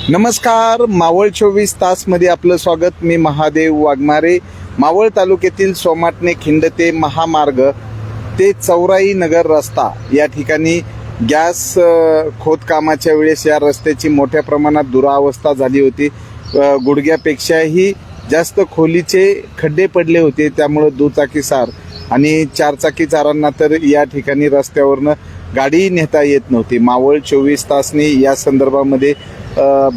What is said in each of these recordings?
नमस्कार, मावळ 24 तास मध्ये आपलं स्वागत. मी महादेव वाघमारे. मावळ तालुक्यातील सोमाटणे खिंड ते महामार्ग ते चौराई नगर रस्ता या ठिकाणी गॅस खोदकामाच्या वेळेस या रस्त्याची मोठ्या प्रमाणात दुरावस्था झाली होती. गुडघ्यापेक्षाही जास्त खोलीचे खड्डे पडले होते. त्यामुळे दुचाकीसार आणि चारचाकीचारांना तर या ठिकाणी रस्त्यावरनं गाडी नेता येत नव्हती. मावळ 24 तासनी या संदर्भामध्ये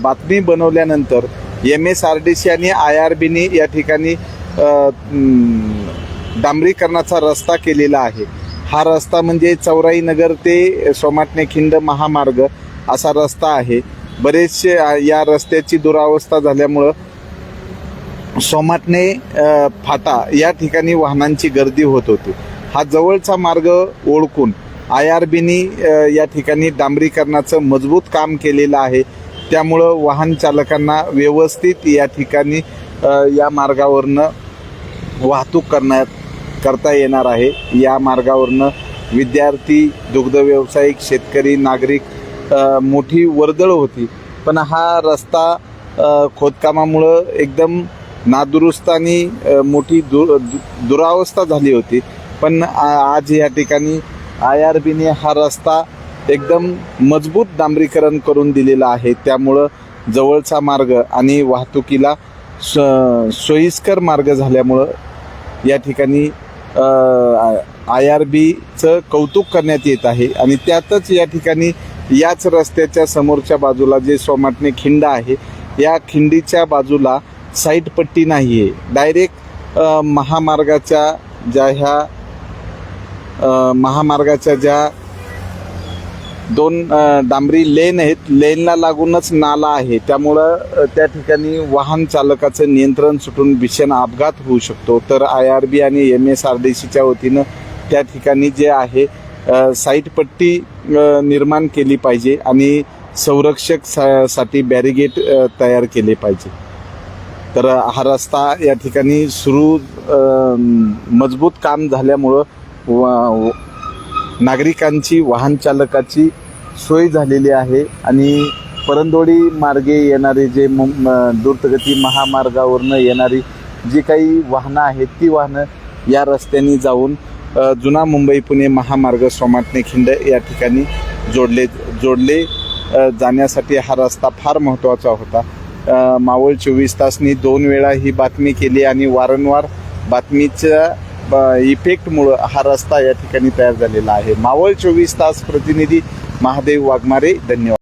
बातमी बनवल्यानंतर MSRDC आणि IRBनी या ठिकाणी डांबरीकरणाचा रस्ता केलेला आहे. हा रस्ता म्हणजे चौराई नगर ते सोमाटणे खिंड महामार्ग असा रस्ता आहे. बरेचसे या रस्त्याची दुरावस्था झाल्यामुळं सोमाटणे फाटा या ठिकाणी वाहनांची गर्दी होत होती. हा जवळचा मार्ग ओळखून IRBनी या ठिकाणी डांबरीकरणाचं मजबूत काम केलेलं आहे. त्यामुळं वाहन चालकांना व्यवस्थित या ठिकाणी या मार्गावरनं वाहतूक करता येणार आहे. या मार्गावरनं विद्यार्थी, दुग्ध व्यावसायिक, शेतकरी, नागरिक मोठी वर्दळ होती. पण हा रस्ता खोदकामामुळं एकदम नादुरुस्त आणि मोठी दुरावस्था झाली होती. पण आज या ठिकाणी IRBने हा रस्ता एकदम मजबूत डांबरीकरण करून दिलेला आहे. त्यामुळं जवळचा मार्ग आणि वाहतुकीला सोयीस्कर मार्ग झाल्यामुळं या ठिकाणी IRBचं कौतुक करण्यात येत आहे. आणि त्यातच या ठिकाणी याच रस्त्याच्या समोरच्या बाजूला जे सोमाटणे खिंड आहे, या खिंडीच्या बाजूला साईड पट्टी नाही आहे. डायरेक्ट महामार्गाच्या ज्या दोन डांबरी लेन आहेत, लेनला लागूनच नाला आहे. त्यामुळं त्या ठिकाणी वाहन चालकाचं नियंत्रण सुटून भीषण अपघात होऊ शकतो. तर IRB आणि MSRDCच्या वतीनं त्या ठिकाणी जे आहे साईड पट्टी निर्माण केली पाहिजे आणि संरक्षक साठी बॅरिगेट तयार केले पाहिजे. तर हा रस्ता या ठिकाणी मजबूत काम झाल्यामुळं नागरिकांची, वाहन चालकाची सोय झालेली आहे. आणि परंदोडी मार्गे येणारे जे द्रुतगती महामार्गावरनं येणारी जी काही वाहनं आहेत, ती वाहनं या रस्त्याने जाऊन जुना मुंबई पुणे महामार्ग सोमाटणे खिंड या ठिकाणी जोडले जाण्यासाठी हा रस्ता फार महत्त्वाचा होता. मावळ 24 तासनी 2 वेळा ही बातमी केली आणि वारंवार बातमीच्या इफेक्टमुळं हा रस्ता या ठिकाणी तयार झालेला आहे. मावळ 24 तास प्रतिनिधी महादेव वाघमारे. धन्यवाद.